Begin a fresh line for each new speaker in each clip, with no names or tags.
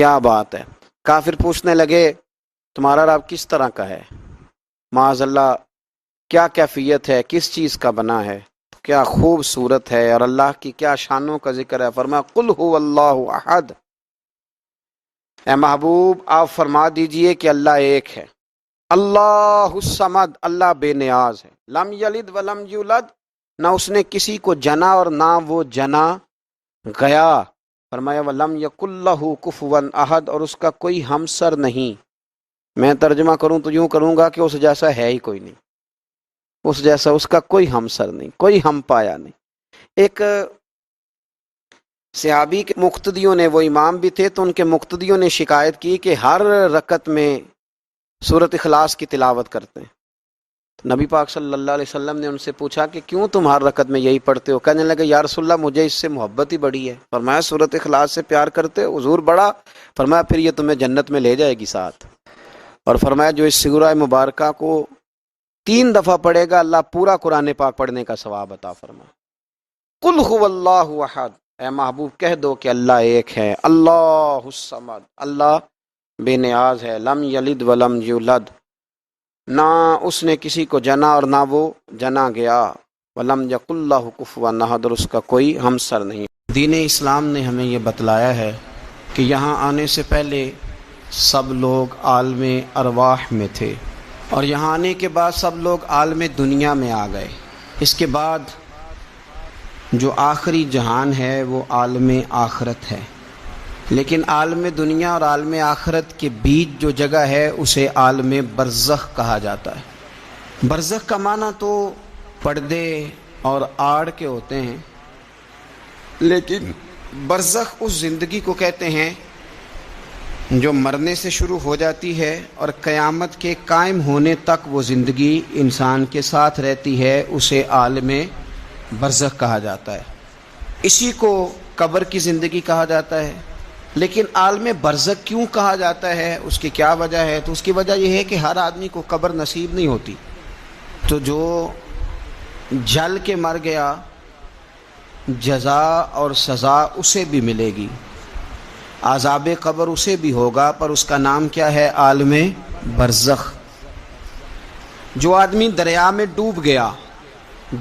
کیا بات ہے۔ کافر پوچھنے لگے تمہارا رب کس طرح کا ہے، معاذ اللہ کیا کیفیت ہے، کس چیز کا بنا ہے، کیا خوبصورت ہے، اور اللہ کی کیا شانوں کا ذکر ہے۔ فرمایا قل هو اللہ احد، اے محبوب آپ فرما دیجئے کہ اللہ ایک ہے، اللہ الصمد، اللہ بے نیاز ہے، لم یلد ولم یولد، نہ اس نے کسی کو جنا اور نہ وہ جنا گیا۔ فرمایا وَلَمْ يَكُنْ لَهُ كُفُوًا أَحَدٌ، اور اس کا کوئی ہمسر نہیں۔ میں ترجمہ کروں تو یوں کروں گا کہ اس جیسا ہے ہی کوئی نہیں، اس جیسا اس کا کوئی ہمسر نہیں، کوئی ہم پایا نہیں۔ ایک صحابی کے مقتدیوں نے، وہ امام بھی تھے، تو ان کے مقتدیوں نے شکایت کی کہ ہر رکعت میں سورۃ اخلاص کی تلاوت کرتے ہیں۔ نبی پاک صلی اللہ علیہ وسلم نے ان سے پوچھا کہ کیوں تم ہر رکعت میں یہی پڑھتے ہو؟ کہنے لگے یا رسول اللہ مجھے اس سے محبت ہی بڑی ہے۔ فرمایا سورۃ اخلاص سے پیار کرتے ہو؟ حضور بڑا۔ فرمایا پھر یہ تمہیں جنت میں لے جائے گی ساتھ۔ اور فرمایا جو اس سورہ مبارکہ کو 3 دفعہ پڑھے گا اللہ پورا قرآن پاک پڑھنے کا ثواب عطا فرمائے۔ قل هو اللہ احد، اے محبوب کہہ دو کہ اللہ ایک ہے، اللہ الصمد، اللہ بے نیاز ہے، لم یلد ولم یولد، نہ اس نے کسی کو جنا اور نہ وہ جنا گیا، وَلَمْ يَكُنْ لَهُ كُفُوًا أَحَدٌ، اور اس کا کوئی ہمسر نہیں۔ دین اسلام نے ہمیں یہ بتلایا ہے کہ یہاں آنے سے پہلے سب لوگ عالم ارواح میں تھے، اور یہاں آنے کے بعد سب لوگ عالم دنیا میں آ گئے۔ اس کے بعد جو آخری جہان ہے وہ عالم آخرت ہے، لیکن عالم دنیا اور عالم آخرت کے بیچ جو جگہ ہے اسے عالم برزخ کہا جاتا ہے۔ برزخ کا معنی تو پردے اور آڑ کے ہوتے ہیں، لیکن برزخ اس زندگی کو کہتے ہیں جو مرنے سے شروع ہو جاتی ہے اور قیامت کے قائم ہونے تک وہ زندگی انسان کے ساتھ رہتی ہے، اسے عالم برزخ کہا جاتا ہے۔ اسی کو قبر کی زندگی کہا جاتا ہے۔ لیکن عالم برزخ کیوں کہا جاتا ہے، اس کی کیا وجہ ہے؟ تو اس کی وجہ یہ ہے کہ ہر آدمی کو قبر نصیب نہیں ہوتی، تو جو جل کے مر گیا جزا اور سزا اسے بھی ملے گی، عذاب قبر اسے بھی ہوگا، پر اس کا نام کیا ہے؟ عالم برزخ۔ جو آدمی دریا میں ڈوب گیا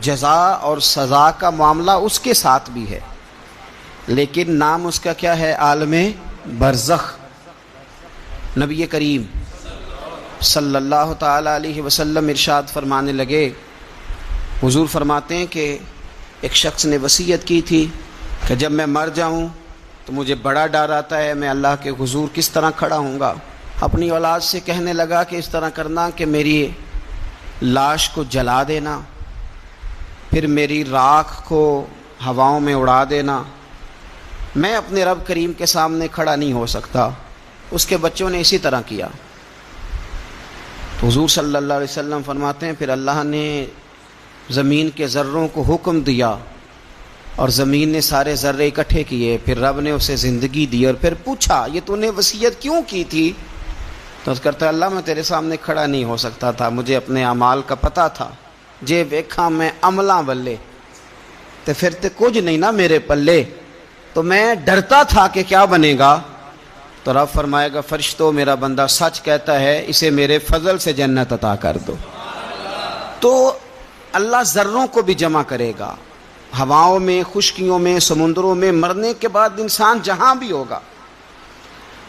جزا اور سزا کا معاملہ اس کے ساتھ بھی ہے، لیکن نام اس کا کیا ہے؟ عالم برزخ۔ نبی کریم صلی اللہ تعالی علیہ وسلم ارشاد فرمانے لگے، حضور فرماتے ہیں کہ ایک شخص نے وصیت کی تھی کہ جب میں مر جاؤں تو مجھے بڑا ڈر آتا ہے، میں اللہ کے حضور کس طرح کھڑا ہوں گا۔ اپنی اولاد سے کہنے لگا کہ اس طرح کرنا کہ میری لاش کو جلا دینا، پھر میری راکھ کو ہواؤں میں اڑا دینا، میں اپنے رب کریم کے سامنے کھڑا نہیں ہو سکتا۔ اس کے بچوں نے اسی طرح کیا۔ تو حضور صلی اللہ علیہ وسلم فرماتے ہیں پھر اللہ نے زمین کے ذروں کو حکم دیا اور زمین نے سارے ذرے اکٹھے کیے، پھر رب نے اسے زندگی دی اور پھر پوچھا یہ تو نے وصیت کیوں کی تھی؟ تو اس کرتا اللہ میں تیرے سامنے کھڑا نہیں ہو سکتا تھا، مجھے اپنے اعمال کا پتہ تھا، جے ویکھاں میں عملاں والے تے پھر تے کچھ نہیں نا میرے پلے، تو میں ڈرتا تھا کہ کیا بنے گا۔ تو رب فرمائے گا فرشتوں میرا بندہ سچ کہتا ہے، اسے میرے فضل سے جنت عطا کر دو۔ تو اللہ ذروں کو بھی جمع کرے گا، ہواؤں میں، خشکیوں میں، سمندروں میں، مرنے کے بعد انسان جہاں بھی ہوگا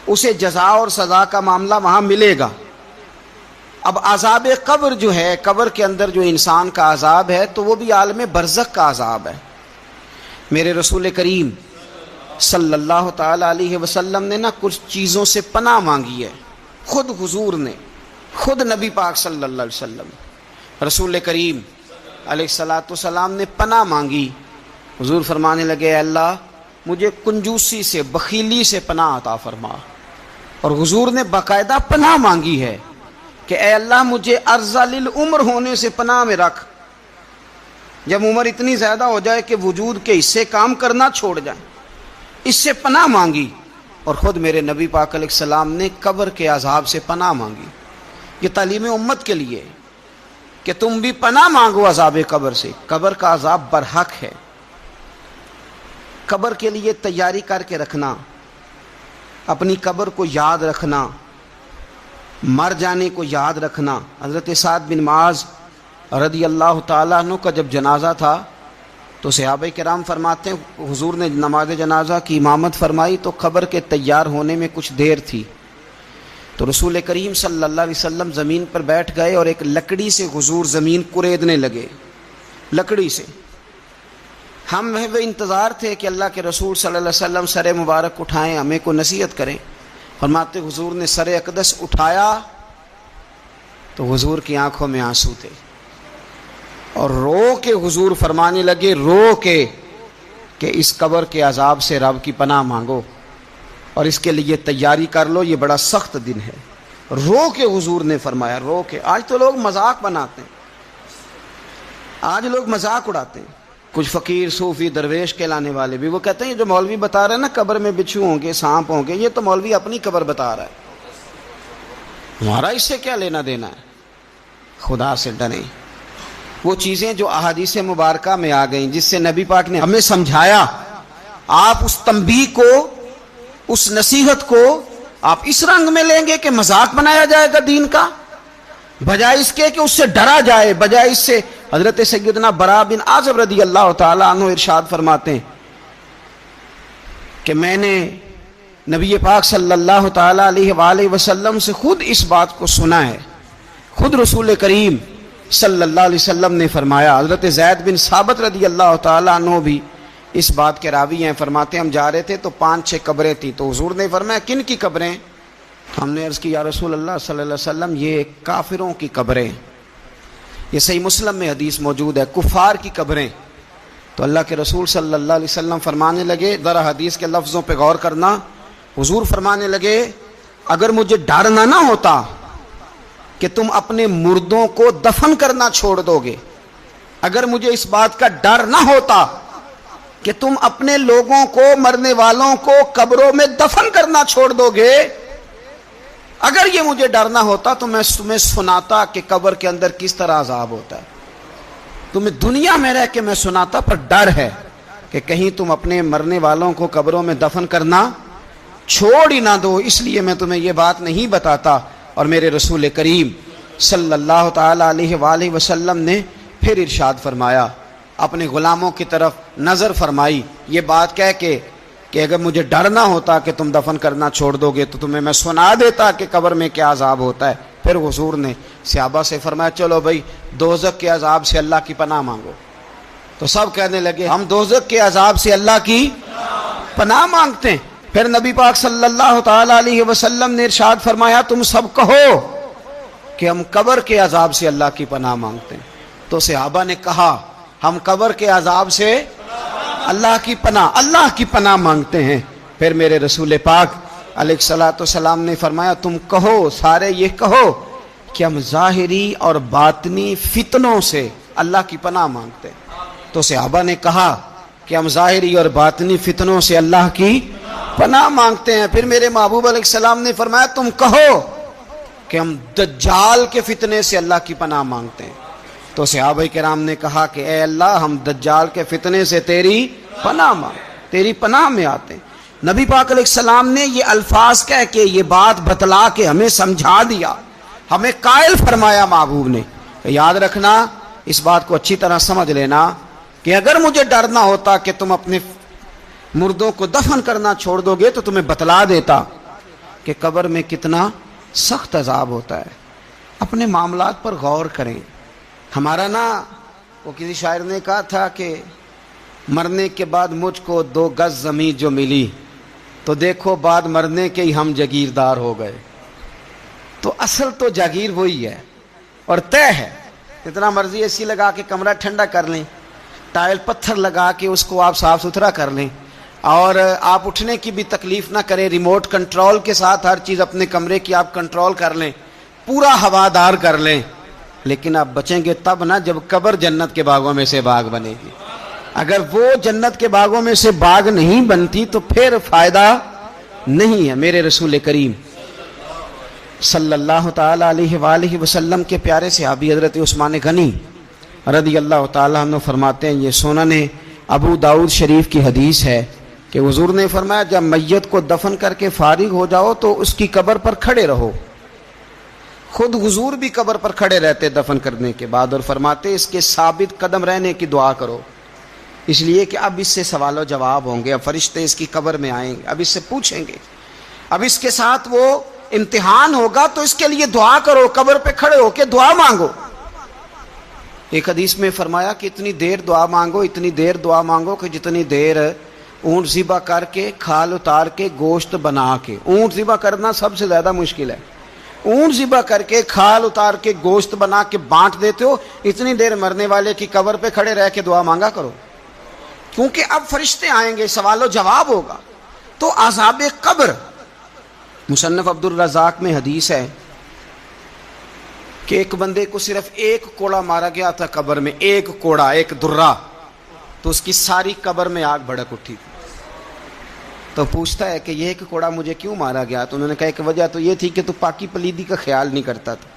اسے جزا اور سزا کا معاملہ وہاں ملے گا۔ اب عذاب قبر جو ہے، قبر کے اندر جو انسان کا عذاب ہے تو وہ بھی عالم برزخ کا عذاب ہے۔ میرے رسول کریم صلی اللہ تعالی علیہ وسلم نے کچھ چیزوں سے پناہ مانگی ہے، خود حضور نے، خود نبی پاک صلی اللہ علیہ وسلم رسول کریم علیہ الصلاۃ والسلام نے پناہ مانگی۔ حضور فرمانے لگے اے اللہ مجھے کنجوسی سے، بخیلی سے پناہ عطا فرما، اور حضور نے باقاعدہ پناہ مانگی ہے کہ اے اللہ مجھے ارذل العمر ہونے سے پناہ میں رکھ، جب عمر اتنی زیادہ ہو جائے کہ وجود کے حصے کام کرنا چھوڑ جائیں، اس سے پناہ مانگی۔ اور خود میرے نبی پاک علیہ السلام نے قبر کے عذاب سے پناہ مانگی۔ یہ تعلیم امت کے لیے کہ تم بھی پناہ مانگو عذاب قبر سے۔ قبر کا عذاب برحق ہے، قبر کے لیے تیاری کر کے رکھنا۔ اپنی قبر کو یاد رکھنا، مر جانے کو یاد رکھنا۔ حضرت سعد بن معاذ رضی اللہ تعالیٰ عنہ کا جب جنازہ تھا تو صحابہ کرام فرماتے ہیں حضور نے نماز جنازہ کی امامت فرمائی تو قبر کے تیار ہونے میں کچھ دیر تھی، تو رسول کریم صلی اللہ علیہ وسلم زمین پر بیٹھ گئے اور ایک لکڑی سے حضور زمین کریدنے لگے، لکڑی سے۔ ہم وہ انتظار تھے کہ اللہ کے رسول صلی اللہ علیہ وسلم سر مبارک اٹھائیں، ہمیں کو نصیحت کریں۔ فرماتے حضور نے سر اقدس اٹھایا تو حضور کی آنکھوں میں آنسو تھے، اور رو کے حضور فرمانے لگے، رو کے کہ اس قبر کے عذاب سے رب کی پناہ مانگو اور اس کے لیے تیاری کر لو، یہ بڑا سخت دن ہے۔ رو کے حضور نے فرمایا، رو کے۔ آج تو لوگ مذاق بناتے ہیں، آج لوگ مذاق اڑاتے ہیں، کچھ فقیر صوفی درویش کہلانے والے بھی، وہ کہتے ہیں جو مولوی بتا رہے ہیں نا قبر میں بچھو ہوں گے، سانپ ہوں گے، یہ تو مولوی اپنی قبر بتا رہا ہے، ہمارا اس سے کیا لینا دینا ہے۔ خدا سے ڈریں۔ وہ چیزیں جو احادیث مبارکہ میں آ گئیں، جس سے نبی پاک نے ہمیں سمجھایا، آپ اس تنبیہ کو، اس نصیحت کو آپ اس رنگ میں لیں گے کہ مذاق بنایا جائے گا دین کا، بجائے اس کے کہ اس سے ڈرا جائے، بجائے اس سے۔ حضرت سیدنا براء بن عازب رضی اللہ تعالیٰ عنہ ارشاد فرماتے ہیں کہ میں نے نبی پاک صلی اللہ تعالیٰ علیہ وآلہ وسلم سے خود اس بات کو سنا ہے، خود رسول کریم صلی اللہ علیہ وسلم نے فرمایا۔ حضرت زید بن ثابت رضی اللہ تعالیٰ عنہ بھی اس بات کے راوی ہیں، فرماتے ہیں ہم جا رہے تھے تو 5-6 قبریں تھیں، تو حضور نے فرمایا کن کی قبریں؟ ہم نے عرض کی یا رسول اللہ صلی اللہ علیہ وسلم یہ کافروں کی قبریں، یہ صحیح مسلم میں حدیث موجود ہے، کفار کی قبریں۔ تو اللہ کے رسول صلی اللہ علیہ وسلم فرمانے لگے، ذرا حدیث کے لفظوں پہ غور کرنا، حضور فرمانے لگے اگر مجھے ڈر نہ ہوتا کہ تم اپنے مردوں کو دفن کرنا چھوڑ دو گے، اگر مجھے اس بات کا ڈر نہ ہوتا کہ تم اپنے لوگوں کو، مرنے والوں کو قبروں میں دفن کرنا چھوڑ دو گے، اگر یہ مجھے ڈر نہ ہوتا تو میں تمہیں سناتا کہ قبر کے اندر کس طرح عذاب ہوتا ہے، تمہیں دنیا میں رہ کے میں سناتا، پر ڈر ہے کہ کہیں تم اپنے مرنے والوں کو قبروں میں دفن کرنا چھوڑ ہی نہ دو، اس لیے میں تمہیں یہ بات نہیں بتاتا۔ اور میرے رسول کریم صلی اللہ تعالیٰ علیہ وآلہ وسلم نے پھر ارشاد فرمایا، اپنے غلاموں کی طرف نظر فرمائی، یہ بات کہہ کے کہ اگر مجھے ڈر نہ ہوتا کہ تم دفن کرنا چھوڑ دو گے تو تمہیں میں سنا دیتا کہ قبر میں کیا عذاب ہوتا ہے۔ پھر حضور نے صحابہ سے فرمایا چلو بھائی دوزخ کے عذاب سے اللہ کی پناہ مانگو، تو سب کہنے لگے ہم دوزخ کے عذاب سے اللہ کی پناہ مانگتے ہیں۔ پھر نبی پاک صلی اللہ تعالیٰ علیہ وسلم نے ارشاد فرمایا تم سب کہو کہ ہم قبر کے عذاب سے اللہ کی پناہ مانگتے ہیں۔ تو صحابہ نے کہا ہم قبر کے عذاب سے اللہ کی پناہ مانگتے ہیں۔ پھر میرے رسول پاک علیہ الصلوۃ والسلام نے فرمایا تم کہو، سارے یہ کہو کہ ہم ظاہری اور باطنی فتنوں سے اللہ کی پناہ مانگتے ہیں۔ تو صحابہ نے کہا کہ ہم ظاہری اور باطنی فتنوں سے اللہ کی پناہ مانگتے ہیں۔ پھر میرے محبوب علیہ السلام نے فرمایا تم کہو کہ ہم دجال کے فتنے سے اللہ کی پناہ مانگتے ہیں۔ تو صحابہ کرام نے کہا کہ اے اللہ ہم دجال کے فتنے سے تیری پناہ تیری پناہ میں آتے ہیں۔ نبی پاک علیہ السلام نے یہ الفاظ کہہ کے یہ بات بتلا کے ہمیں سمجھا دیا، ہمیں قائل فرمایا محبوب نے۔ یاد رکھنا، اس بات کو اچھی طرح سمجھ لینا کہ اگر مجھے ڈر نہ ہوتا کہ تم اپنے مردوں کو دفن کرنا چھوڑ دو گے تو تمہیں بتلا دیتا کہ قبر میں کتنا سخت عذاب ہوتا ہے۔ اپنے معاملات پر غور کریں۔ ہمارا وہ کسی شاعر نے کہا تھا کہ مرنے کے بعد مجھ کو 2 گز زمین جو ملی تو دیکھو بعد مرنے کے ہی ہم جاگیردار ہو گئے۔ تو اصل تو جاگیر وہی ہے اور طے ہے، جتنا مرضی اے سی لگا کے کمرہ ٹھنڈا کر لیں، ٹائل پتھر لگا کے اس کو آپ صاف ستھرا کر لیں، اور آپ اٹھنے کی بھی تکلیف نہ کریں، ریموٹ کنٹرول کے ساتھ ہر چیز اپنے کمرے کی آپ کنٹرول کر لیں، پورا ہوادار کر لیں، لیکن آپ بچیں گے تب نہ جب قبر جنت کے باغوں میں سے باغ بنے گی۔ اگر وہ جنت کے باغوں میں سے باغ نہیں بنتی تو پھر فائدہ نہیں ہے۔ میرے رسول کریم صلی اللہ تعالیٰ علیہ وآلہ وسلم کے پیارے صحابی حضرت عثمان غنی رضی اللہ تعالیٰ عنہ فرماتے ہیں، یہ سنن ابو داؤد شریف کی حدیث ہے کہ حضور نے فرمایا جب میت کو دفن کر کے فارغ ہو جاؤ تو اس کی قبر پر کھڑے رہو. خود حضور بھی قبر پر کھڑے رہتے دفن کرنے کے بعد، اور فرماتے اس کے ثابت قدم رہنے کی دعا کرو، اس لیے کہ اب اس سے سوال و جواب ہوں گے، اب فرشتے اس کی قبر میں آئیں گے، اب اس سے پوچھیں گے، اب اس کے ساتھ وہ امتحان ہوگا، تو اس کے لیے دعا کرو، قبر پہ کھڑے ہو کے دعا مانگو. ایک حدیث میں فرمایا کہ اتنی دیر دعا مانگو، اتنی دیر دعا مانگو کہ جتنی دیر اونٹ ذبح کر کے کھال اتار کے گوشت بنا کے، اونٹ ذبح کرنا سب سے زیادہ مشکل ہے، اونٹ ذبح کر کے کھال اتار کے گوشت بنا کے بانٹ دیتے ہو، اتنی دیر مرنے والے کی قبر پہ کھڑے رہ کے دعا مانگا کرو، کیونکہ اب فرشتے آئیں گے، سوال و جواب ہوگا. تو عذاب قبر، مصنف عبد الرزاق میں حدیث ہے کہ ایک بندے کو صرف ایک کوڑا مارا گیا تھا قبر میں، ایک کوڑا، ایک درہ، تو اس کی ساری قبر میں آگ بھڑک اٹھی. تو پوچھتا ہے کہ یہ ایک کوڑا مجھے کیوں مارا گیا؟ تو انہوں نے کہا ایک وجہ تو یہ تھی کہ تو پاکی پلیدی کا خیال نہیں کرتا تھا،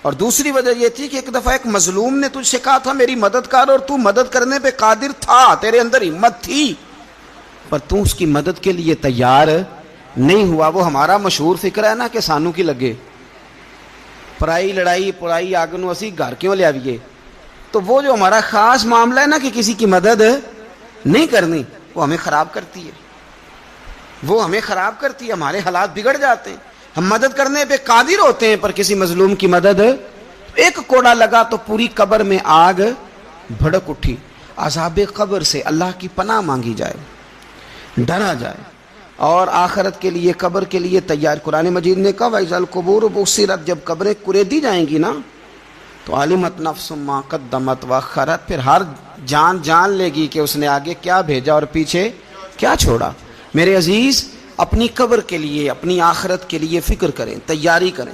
اور دوسری وجہ یہ تھی کہ ایک دفعہ ایک مظلوم نے تجھ سے کہا تھا میری مدد کر، اور تو مدد کرنے پہ قادر تھا، تیرے اندر ہمت تھی، پر تو اس کی مدد کے لیے تیار نہیں ہوا. وہ ہمارا مشہور فکر ہے نا کہ سانو کی لگے، پرائی لڑائی پرائی آگ نو اسی گھر کیوں لے آئیے. تو وہ جو ہمارا خاص معاملہ ہے نا کہ کسی کی مدد نہیں کرنی، وہ ہمیں خراب کرتی ہے، وہ ہمیں خراب کرتی ہے، ہمارے حالات بگڑ جاتے ہیں. ہم مدد کرنے پہ قادر ہوتے ہیں پر کسی مظلوم کی مدد، ایک کوڑا لگا تو پوری قبر میں آگ بھڑک اٹھی. عذاب قبر سے اللہ کی پناہ مانگی جائے، ڈرا جائے، اور آخرت کے لیے قبر کے لیے تیار. قرآن مجید نے کہا وَإِذَا الْقُبُورُ بُعْثِرَتْ، جب قبریں کریدی جائیں گی نا تو عَلِمَتْ نَفْسٌ مَا قَدَّمَتْ وَأَخَّرَتْ، پھر ہر جان لے گی کہ اس نے آگے کیا بھیجا اور پیچھے کیا چھوڑا. میرے عزیز، اپنی قبر کے لیے، اپنی آخرت کے لیے فکر کریں، تیاری کریں.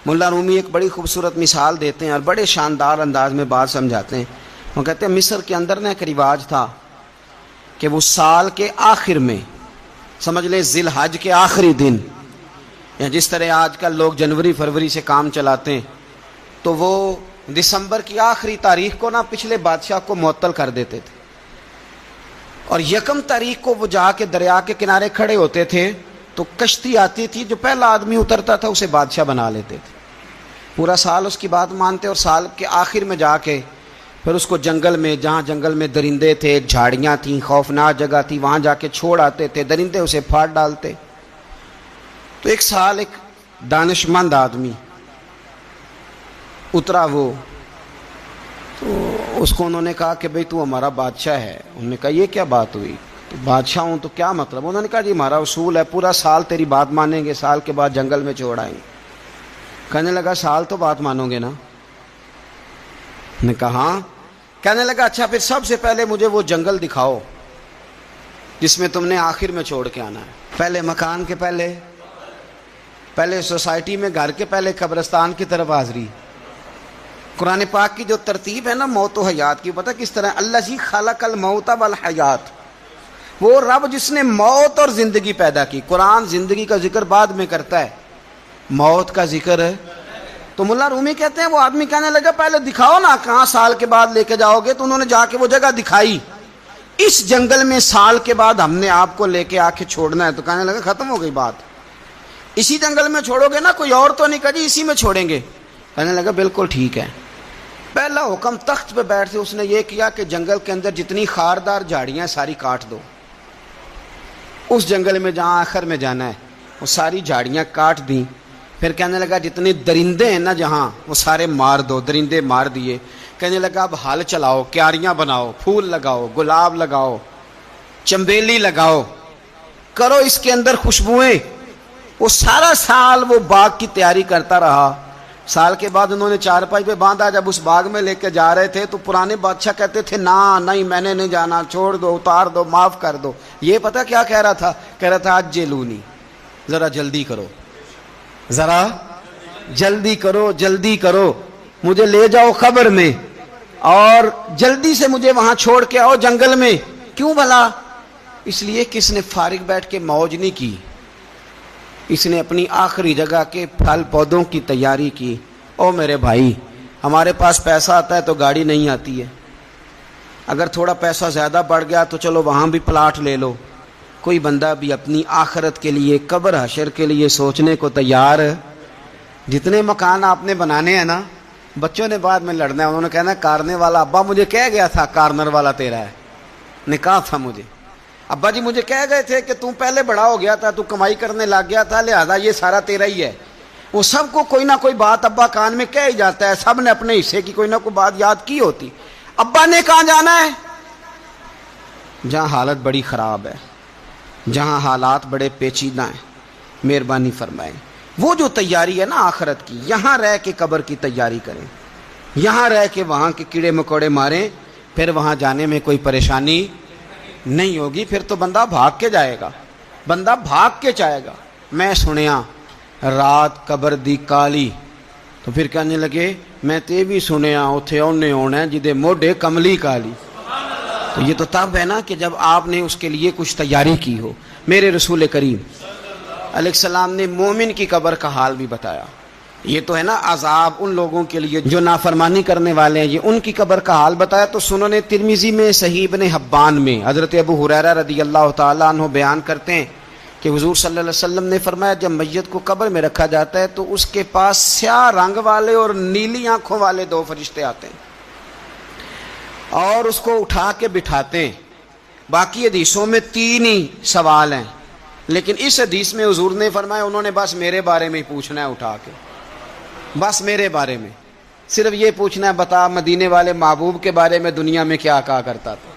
مولا رومی ایک بڑی خوبصورت مثال دیتے ہیں اور بڑے شاندار انداز میں بات سمجھاتے ہیں. وہ کہتے ہیں مصر کے اندر نا ایک رواج تھا کہ وہ سال کے آخر میں، سمجھ لیں ذی الحج کے آخری دن، یا جس طرح آج کل لوگ جنوری فروری سے کام چلاتے ہیں، تو وہ دسمبر کی آخری تاریخ کو نا پچھلے بادشاہ کو معطل کر دیتے تھے، اور یکم تاریخ کو وہ جا کے دریا کے کنارے کھڑے ہوتے تھے تو کشتی آتی تھی، جو پہلا آدمی اترتا تھا اسے بادشاہ بنا لیتے تھے. پورا سال اس کی بات مانتے، اور سال کے آخر میں جا کے پھر اس کو جنگل میں، جہاں جنگل میں درندے تھے، جھاڑیاں تھیں، خوفناک جگہ تھی، وہاں جا کے چھوڑ آتے تھے، درندے اسے پھاڑ ڈالتے. تو ایک سال ایک دانشمند آدمی اترا، وہ تو اس کو انہوں نے کہا کہ بھئی تو ہمارا بادشاہ ہے. انہوں نے کہا یہ کیا بات ہوئی؟ تو بادشاہ ہوں تو کیا مطلب؟ انہوں نے کہا جی ہمارا اصول ہے، پورا سال تیری بات مانیں گے، سال کے بعد جنگل میں چھوڑ آئیں گے. کہنے لگا سال تو بات مانو گے نا؟ نے کہا ہاں. کہنے لگا اچھا پھر سب سے پہلے مجھے وہ جنگل دکھاؤ جس میں تم نے آخر میں چھوڑ کے آنا ہے. پہلے مکان کے پہلے سوسائٹی میں گھر کے پہلے قبرستان کی طرف حاضری. قرآن پاک کی جو ترتیب ہے نا موت و حیات کی، پتہ کس طرح؟ الذی خلق الموت والحیات، وہ رب جس نے موت اور زندگی پیدا کی. قرآن زندگی کا ذکر بعد میں کرتا ہے، موت کا ذکر ہے. تو ملا رومی کہتے ہیں وہ آدمی کہنے لگا پہلے دکھاؤ نا کہاں سال کے بعد لے کے جاؤ گے. تو انہوں نے جا کے وہ جگہ دکھائی، اس جنگل میں سال کے بعد ہم نے آپ کو لے کے آ کے چھوڑنا ہے. تو کہنے لگا ختم ہو گئی بات، اسی جنگل میں چھوڑو گے نا، کوئی اور تو نہیں؟ کہا جی اسی میں چھوڑیں گے. کہنے لگا بالکل ٹھیک ہے. پہلا حکم تخت پہ بیٹھ سے اس نے یہ کیا کہ جنگل کے اندر جتنی خاردار جھاڑیاں ساری کاٹ دو. اس جنگل میں جہاں آخر میں جانا ہے وہ ساری جھاڑیاں کاٹ دیں. پھر کہنے لگا جتنے درندے ہیں نا جہاں وہ سارے مار دو. درندے مار دیے. کہنے لگا اب ہل چلاؤ، کیاریاں بناؤ، پھول لگاؤ، گلاب لگاؤ، چمبیلی لگاؤ، کرو اس کے اندر خوشبوئیں. وہ سارا سال وہ باغ کی تیاری کرتا رہا. سال کے بعد انہوں نے چارپائی پہ باندھا. جب اس باغ میں لے کے جا رہے تھے تو پرانے بادشاہ کہتے تھے نہیں میں نے نہیں جانا، چھوڑ دو، اتار دو، معاف کر دو. یہ پتہ کیا کہہ رہا تھا؟ کہہ رہا تھا عجلونی، ذرا جلدی کرو، ذرا جلدی کرو، جلدی کرو، مجھے لے جاؤ قبر میں اور جلدی سے مجھے وہاں چھوڑ کے آؤ جنگل میں. کیوں بھلا؟ اس لیے کہ اس نے فارغ بیٹھ کے موج نہیں کی، اس نے اپنی آخری جگہ کے پھل پودوں کی تیاری کی. او میرے بھائی، ہمارے پاس پیسہ آتا ہے تو گاڑی نہیں آتی ہے. اگر تھوڑا پیسہ زیادہ بڑھ گیا تو چلو وہاں بھی پلاٹ لے لو، کوئی بندہ بھی اپنی آخرت کے لیے قبر حشر کے لیے سوچنے کو تیار ہے؟ جتنے مکان آپ نے بنانے ہیں نا، بچوں نے بعد میں لڑنا ہے، انہوں نے کہنا کارنے والا ابا مجھے کہہ گیا تھا کارنر والا تیرا ہے، نے کہا تھا مجھے ابا جی، مجھے کہہ گئے تھے کہ تم پہلے بڑا ہو گیا تھا، تو کمائی کرنے لگ گیا تھا، لہذا یہ سارا تیرا ہی ہے۔ وہ سب کو کوئی نہ کوئی بات ابا کان میں کہہ ہی جاتا ہے، سب نے اپنے حصے کی کوئی نہ کوئی بات یاد کی ہوتی۔ ابا نے کہاں جانا ہے؟ جہاں حالت بڑی خراب ہے، جہاں حالات بڑے پیچیدہ ہیں، مہربانی فرمائیں وہ جو تیاری ہے نا آخرت کی، یہاں رہ کے قبر کی تیاری کریں، یہاں رہ کے وہاں کے کیڑے مکوڑے ماریں، پھر وہاں جانے میں کوئی پریشانی نہیں ہوگی۔ پھر تو بندہ بھاگ کے جائے گا، بندہ بھاگ کے جائے گا۔ میں سنیا رات قبر دی کالی، تو پھر کہنے لگے میں تے بھی سنیا اتھے اونے ہونا ہے جدے موڈے کملی کالی۔ تو یہ تو تب ہے نا کہ جب آپ نے اس کے لیے کچھ تیاری کی ہو۔ میرے رسول کریم علیہ السلام نے مومن کی قبر کا حال بھی بتایا۔ یہ تو ہے نا عذاب ان لوگوں کے لیے جو نافرمانی کرنے والے ہیں، یہ ان کی قبر کا حال بتایا۔ تو سنن ترمذی میں، صحیح ابن حبان میں حضرت ابو ہریرہ رضی اللہ تعالیٰ عنہ بیان کرتے ہیں کہ حضور صلی اللہ علیہ وسلم نے فرمایا جب میت کو قبر میں رکھا جاتا ہے تو اس کے پاس سیاہ رنگ والے اور نیلی آنکھوں والے دو فرشتے آتے ہیں اور اس کو اٹھا کے بٹھاتے ہیں۔ باقی حدیثوں میں 3 ہی سوال ہیں، لیکن اس حدیث میں حضور نے فرمایا انہوں نے بس میرے بارے میں ہی پوچھنا ہے، اٹھا کے بس میرے بارے میں صرف یہ پوچھنا ہے، بتا مدینے والے محبوب کے بارے میں دنیا میں کیا کہا کرتا تھا،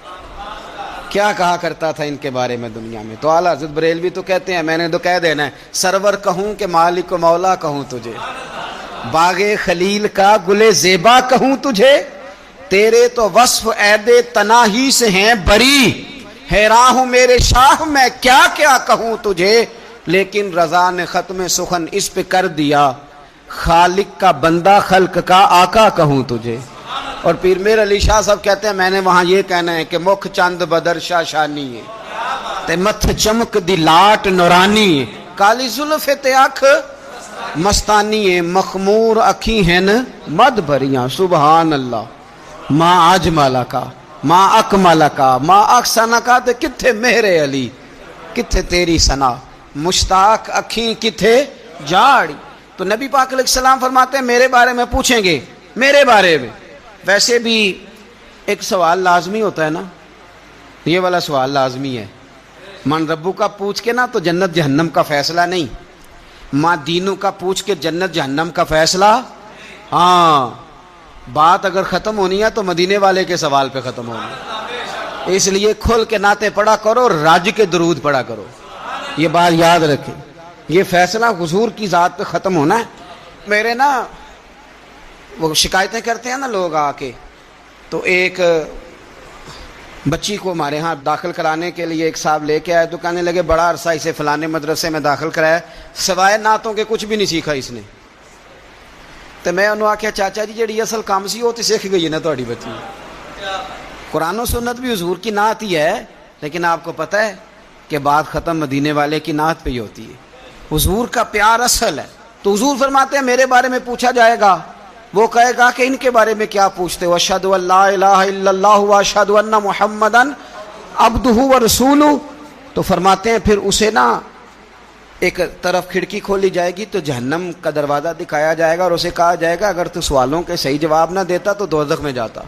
کیا کہا کرتا تھا ان کے بارے میں دنیا میں۔ تو اعلیٰ حضرت بریلوی تو کہتے ہیں میں نے تو کہہ دینا ہے، سرور کہوں کہ مالک و مولا کہوں تجھے، باغ خلیل کا گلے زیبا کہوں تجھے، تیرے تو وصف عید تناہی سے ہیں بری، حیران ہوں میرے شاہ میں کیا کیا کہوں تجھے، لیکن رضا نے ختم سخن اس پہ کر دیا، خالق کا بندہ خلق کا آقا کہوں تجھے۔ اور پیر میر علی شاہ صاحب کہتے ہیں میں نے وہاں یہ کہنا ہے کہ مکھ چند بدر شاہ شانی ہے تے متھ چمک دی لاٹ نورانی ہے، کالی زلف تے اکھ مستانی ہے، مخمور اکھی ہیں مد بھریاں، سبحان اللہ، ماں اجمالا کا ماں اکمالا کا ماں اکسانا کا، تے کتھے مہر علی کتھے تیری ثنا، مشتاق اکھیں کتھے جاڑی۔ تو نبی پاک علیہ السلام فرماتے ہیں میرے بارے میں پوچھیں گے، میرے بارے میں۔ ویسے بھی ایک سوال لازمی ہوتا ہے نا، یہ والا سوال لازمی ہے، من ربو کا پوچھ کے نا تو جنت جہنم کا فیصلہ نہیں، ماں دینوں کا پوچھ کے جنت جہنم کا فیصلہ۔ ہاں بات اگر ختم ہونی ہے تو مدینے والے کے سوال پہ ختم ہونی ہے، اس لیے کھل کے نعتیں پڑھا کرو، راج کے درود پڑھا کرو، یہ بات یاد رکھیں، یہ فیصلہ حضور کی ذات پہ ختم ہونا ہے۔ میرے نا وہ شکایتیں کرتے ہیں نا لوگ آ کے، تو ایک بچی کو ہمارے ہاں داخل کرانے کے لیے ایک صاحب لے کے آئے، تو کہنے لگے بڑا عرصہ اسے فلانے مدرسے میں داخل کرایا، سوائے نعتوں کے کچھ بھی نہیں سیکھا اس نے۔ تو میں انہوں آخیا چاچا جی جڑی اصل کام سی وہ تو سیکھ گئی ہے نا تہاڈی بچی، قرآن و سنت بھی حضور کی نعت ہی ہے، لیکن آپ کو پتہ ہے کہ بات ختم مدینے والے کی نعت پہ ہی ہوتی ہے، حضور کا پیار اصل ہے۔ تو حضور فرماتے ہیں میرے بارے میں پوچھا جائے گا، وہ کہے گا کہ ان کے بارے میں کیا پوچھتے ہو، اشہد ان لا الہ الا اللہ واشہد ان محمدن عبدہ ورسولہ۔ تو فرماتے ہیں پھر اسے نا ایک طرف کھڑکی کھولی جائے گی تو جہنم کا دروازہ دکھایا جائے گا اور اسے کہا جائے گا اگر تو سوالوں کے صحیح جواب نہ دیتا تو دوزخ میں جاتا،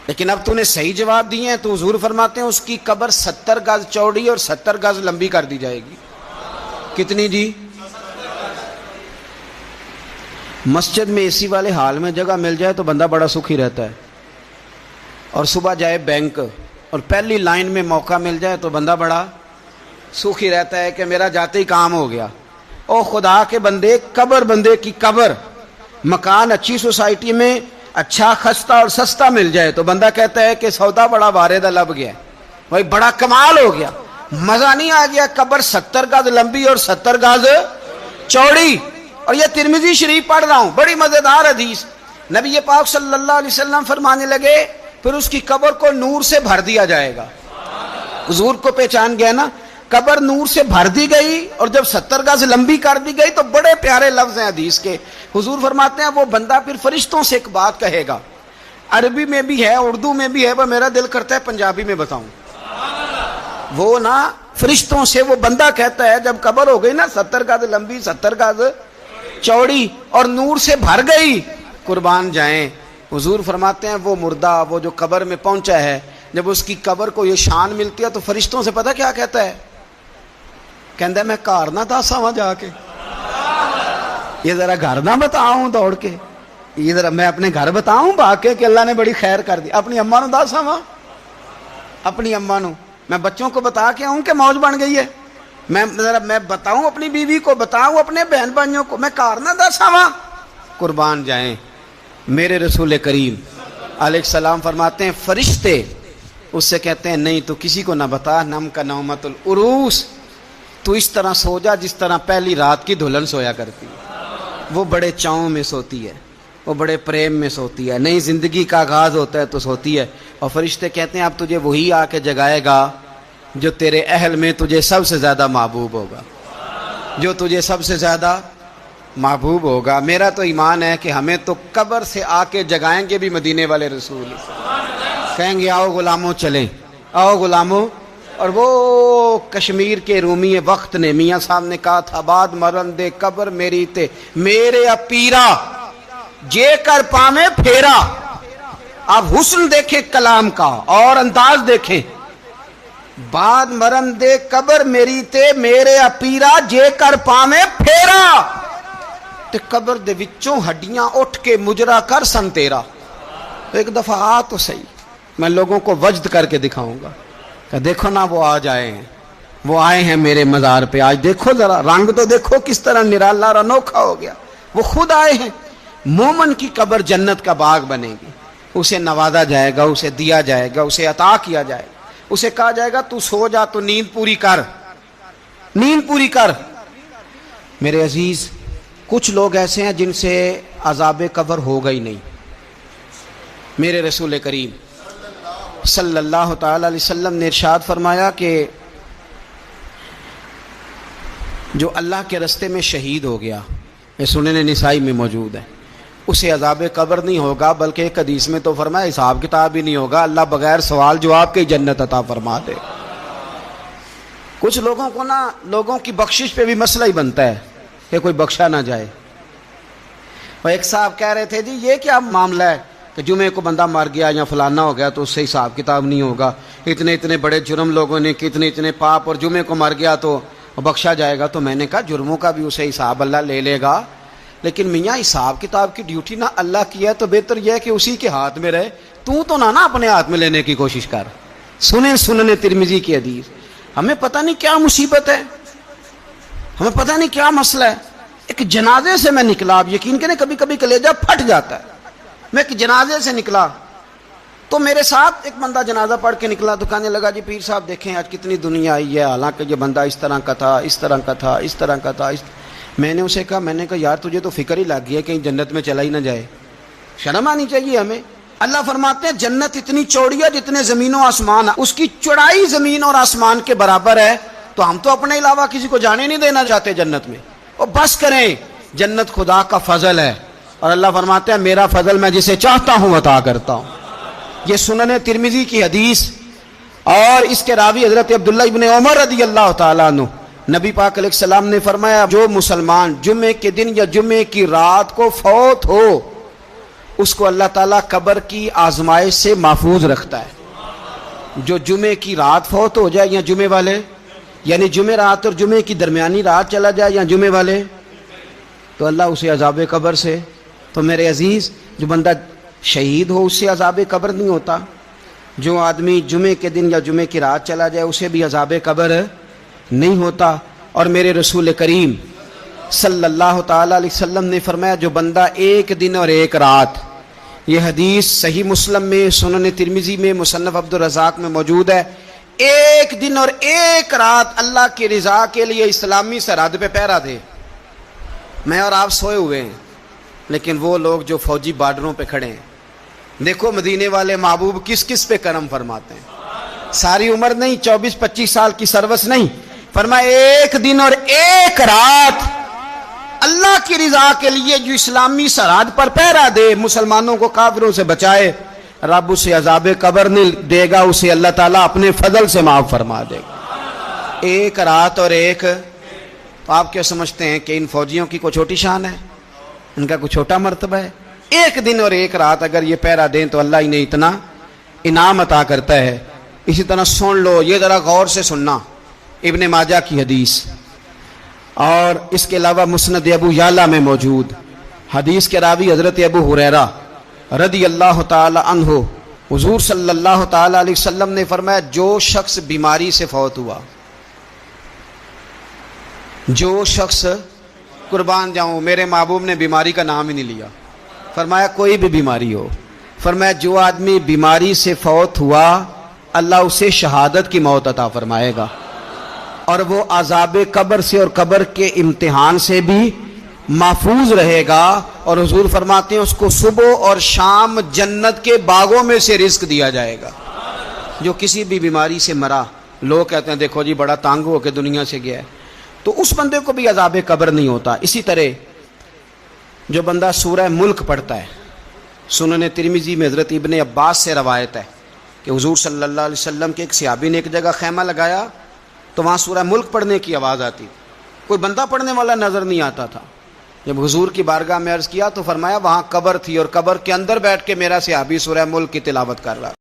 لیکن اب تو نے صحیح جواب دیے ہیں۔ تو حضور فرماتے ہیں اس کی قبر 70 گز چوڑی اور 70 گز لمبی کر دی جائے گی۔ کتنی جی؟ مسجد میں اے سی والے حال میں جگہ مل جائے تو بندہ بڑا سکھی رہتا ہے، اور صبح جائے بینک اور پہلی لائن میں موقع مل جائے تو بندہ بڑا سکھی رہتا ہے کہ میرا جاتے ہی کام ہو گیا۔ او خدا کے بندے، قبر بندے کی قبر، مکان اچھی سوسائٹی میں اچھا خستہ اور سستا مل جائے تو بندہ کہتا ہے کہ سودا بڑا واردہ لب گیا، بھائی بڑا کمال ہو گیا، مزہ نہیں آ گیا۔ قبر 70 گز لمبی اور 70 گز چوڑی، اور یہ ترمذی شریف پڑھ رہا ہوں، بڑی مزیدار حدیث۔ نبی پاک صلی اللہ علیہ وسلم فرمانے لگے پھر اس کی قبر کو نور سے بھر دیا جائے گا۔ حضور کو پہچان گیا نا، قبر نور سے بھر دی گئی اور جب 70 گز لمبی کر دی گئی تو بڑے پیارے لفظ ہیں حدیث کے۔ حضور فرماتے ہیں وہ بندہ پھر فرشتوں سے ایک بات کہے گا، عربی میں بھی ہے، اردو میں بھی ہے، وہ میرا دل کرتا ہے پنجابی میں بتاؤں۔ وہ نا فرشتوں سے وہ بندہ کہتا ہے جب قبر ہو گئی نا 70 گز لمبی 70 گز چوڑی اور نور سے بھر گئی، قربان جائیں، حضور فرماتے ہیں وہ مردہ وہ جو قبر میں پہنچا ہے، جب اس کی قبر کو یہ شان ملتی ہے تو فرشتوں سے پتہ کیا کہتا ہے؟ کہتا ہے میں گھر نہ دسا وہاں جا کے، یہ ذرا گھر نہ بتاؤں دوڑ کے، یہ ذرا میں اپنے گھر بتاؤں باقی کہ اللہ نے بڑی خیر کر دی، اپنی اماں نو دسا وہاں، اپنی اماں نو میں بچوں کو بتا کے آؤں کہ موج بن گئی ہے، میں بتاؤں اپنی بیوی کو، بتاؤں اپنے بہن بھائیوں کو، میں گھر نہ دسا وہاں، قربان جائیں۔ میرے رسول کریم علیہ السلام فرماتے ہیں فرشتے اس سے کہتے ہیں نہیں تو کسی کو نہ بتا، نم کا نومت العروس، تو اس طرح سو جا جس طرح پہلی رات کی دلہن سویا کرتی ہے، وہ بڑے چاؤں میں سوتی ہے، وہ بڑے پریم میں سوتی ہے، نئی زندگی کا آغاز ہوتا ہے تو سوتی ہے، اور فرشتے کہتے ہیں اب تجھے وہی آ کے جگائے گا جو تیرے اہل میں تجھے سب سے زیادہ محبوب ہوگا، جو تجھے سب سے زیادہ محبوب ہوگا۔ میرا تو ایمان ہے کہ ہمیں تو قبر سے آ کے جگائیں گے بھی مدینے والے رسول، کہیں گے آؤ غلاموں چلیں، آؤ غلاموں۔ اور وہ کشمیر کے رومی وقت نے میاں صاحب نے کہا تھا بعد مرن دے قبر میری تے میرے اپیرا جے کر پامے پھیرا۔ آپ حسن دیکھیں کلام کا اور انداز دیکھیں، بعد مرن دے قبر میری تے میرے اپیرا جے کر پامے پھیرا، تے قبر دے وچوں ہڈیاں اٹھ کے مجرا کر سن تیرا۔ ایک دفعہ آ تو صحیح، میں لوگوں کو وجد کر کے دکھاؤں گا کہ دیکھو نا وہ آج آئے ہیں، وہ آئے ہیں میرے مزار پہ، آج دیکھو ذرا رنگ تو دیکھو کس طرح نرالا اور انوکھا ہو گیا، وہ خود آئے ہیں۔ مومن کی قبر جنت کا باغ بنے گی، اسے نوازا جائے گا، اسے دیا جائے گا، اسے عطا کیا جائے گا، اسے کہا جائے گا تو سو جا، تو نیند پوری کر، نیند پوری کر۔ میرے عزیز کچھ لوگ ایسے ہیں جن سے عذاب قبر ہوگا ہی نہیں۔ میرے رسول کریم صلی اللہ تعالی علیہ وسلم نے ارشاد فرمایا کہ جو اللہ کے رستے میں شہید ہو گیا، یہ سنن نسائی میں موجود ہے، اسے عذاب قبر نہیں ہوگا، بلکہ ایک حدیث میں تو فرمایا حساب کتاب ہی نہیں ہوگا، اللہ بغیر سوال جواب کے جنت عطا فرما دے۔ کچھ لوگوں کو نا لوگوں کی بخشش پہ بھی مسئلہ ہی بنتا ہے کہ کوئی بخشا نہ جائے۔ اور ایک صاحب کہہ رہے تھے جی یہ کیا معاملہ ہے کہ جمعے کو بندہ مر گیا یا فلانا ہو گیا تو اس سے حساب کتاب نہیں ہوگا، اتنے اتنے بڑے جرم لوگوں نے کتنے اتنے پاپ، اور جمعے کو مر گیا تو بخشا جائے گا۔ تو میں نے کہا جرموں کا بھی اسے حساب اللہ لے لے گا، لیکن میاں حساب کتاب کی ڈیوٹی نہ اللہ کی ہے تو بہتر یہ ہے کہ اسی کے ہاتھ میں رہے، تو نہ اپنے ہاتھ میں لینے کی کوشش کر۔ سنن ترمذی کی حدیث۔ ہمیں پتہ نہیں کیا مصیبت ہے، ہمیں پتہ نہیں کیا مسئلہ ہے۔ ایک جنازے سے میں نکلا، آپ یقین کریں کبھی کبھی کلیجہ پھٹ جاتا ہے، میں ایک جنازے سے نکلا تو میرے ساتھ ایک بندہ جنازہ پڑھ کے نکلا تو کہنے لگا جی پیر صاحب دیکھیں آج کتنی دنیا آئی ہے، حالانکہ یہ بندہ اس طرح کا تھا، اس طرح کا تھا، اس طرح کا تھا۔ میں نے اسے کہا یار تجھے تو فکر ہی لگ گئی ہے کہیں جنت میں چلا ہی نہ جائے، شرم آنی چاہیے ہمیں۔ اللہ فرماتے ہیں جنت اتنی چوڑی ہے جتنے زمین و آسمان، اس کی چوڑائی زمین اور آسمان کے برابر ہے، تو ہم تو اپنے علاوہ کسی کو جانے نہیں دینا چاہتے جنت میں۔ اور بس کریں، جنت خدا کا فضل ہے، اور اللہ فرماتے ہیں میرا فضل میں جسے چاہتا ہوں عطا کرتا ہوں۔ یہ سنن ترمذی کی حدیث، اور اس کے راوی حضرت عبداللہ ابن عمر رضی اللہ تعالیٰ عنہ، نبی پاک علیہ السلام نے فرمایا جو مسلمان جمعے کے دن یا جمعے کی رات کو فوت ہو اس کو اللہ تعالیٰ قبر کی آزمائش سے محفوظ رکھتا ہے۔ جو جمعے کی رات فوت ہو جائے یا جمعے والے، یعنی جمعے رات اور جمعے کی درمیانی رات چلا جائے یا جمعے والے، تو اللہ اسے عذاب قبر سے، تو میرے عزیز جو بندہ شہید ہو اس سے عذاب قبر نہیں ہوتا، جو آدمی جمعے کے دن یا جمعے کی رات چلا جائے اسے بھی عذاب قبر نہیں ہوتا۔ اور میرے رسول کریم صلی اللہ تعالی علیہ وسلم نے فرمایا جو بندہ ایک دن اور ایک رات، یہ حدیث صحیح مسلم میں، سنن ترمذی میں، مصنف عبد الرزاق میں موجود ہے، ایک دن اور ایک رات اللہ کی رضا کے لیے اسلامی سرحد پہ پہرا دے۔ میں اور آپ سوئے ہوئے ہیں، لیکن وہ لوگ جو فوجی بارڈروں پہ کھڑے ہیں، دیکھو مدینے والے محبوب کس کس پہ کرم فرماتے ہیں۔ ساری عمر نہیں، 24-25 سال کی سروس نہیں، فرمایا ایک دن اور ایک رات اللہ کی رضا کے لیے جو اسلامی سرحد پر پہرا دے، مسلمانوں کو کافروں سے بچائے، رب اسے عذاب قبر نہیں دے گا، اسے اللہ تعالیٰ اپنے فضل سے معاف فرما دے گا۔ ایک رات اور ایک، تو آپ کیا سمجھتے ہیں کہ ان فوجیوں کی کوئی چھوٹی شان ہے؟ ان کا کوئی چھوٹا مرتبہ ہے؟ ایک دن اور ایک رات اگر یہ پہرا دیں تو اللہ انہیں اتنا انعام عطا کرتا ہے۔ اسی طرح سن لو، یہ ذرا غور سے سننا، ابن ماجہ کی حدیث، اور اس کے علاوہ مسند ابو یعلا میں موجود حدیث کے راوی حضرت ابو ہریرہ رضی اللہ تعالی عنہ، حضور صلی اللہ تعالی علیہ وسلم نے فرمایا جو شخص بیماری سے فوت ہوا، جو شخص، قربان جاؤں میرے محبوب نے بیماری کا نام ہی نہیں لیا، فرمایا کوئی بھی بیماری ہو، فرمایا جو آدمی بیماری سے فوت ہوا اللہ اسے شہادت کی موت عطا فرمائے گا، اور وہ عذاب قبر سے اور قبر کے امتحان سے بھی محفوظ رہے گا، اور حضور فرماتے ہیں اس کو صبح اور شام جنت کے باغوں میں سے رزق دیا جائے گا۔ جو کسی بھی بیماری سے مرا، لوگ کہتے ہیں دیکھو جی بڑا تانگ ہو کے دنیا سے گیا ہے، تو اس بندے کو بھی عذاب قبر نہیں ہوتا۔ اسی طرح جو بندہ سورہ ملک پڑھتا ہے، سنن ترمذی میں حضرت ابن عباس سے روایت ہے کہ حضور صلی اللہ علیہ وسلم کے ایک صحابی نے ایک جگہ خیمہ لگایا تو وہاں سورہ ملک پڑھنے کی آواز آتی، کوئی بندہ پڑھنے والا نظر نہیں آتا تھا۔ جب حضور کی بارگاہ میں عرض کیا تو فرمایا وہاں قبر تھی، اور قبر کے اندر بیٹھ کے میرا صحابی سورہ ملک کی تلاوت کر رہا۔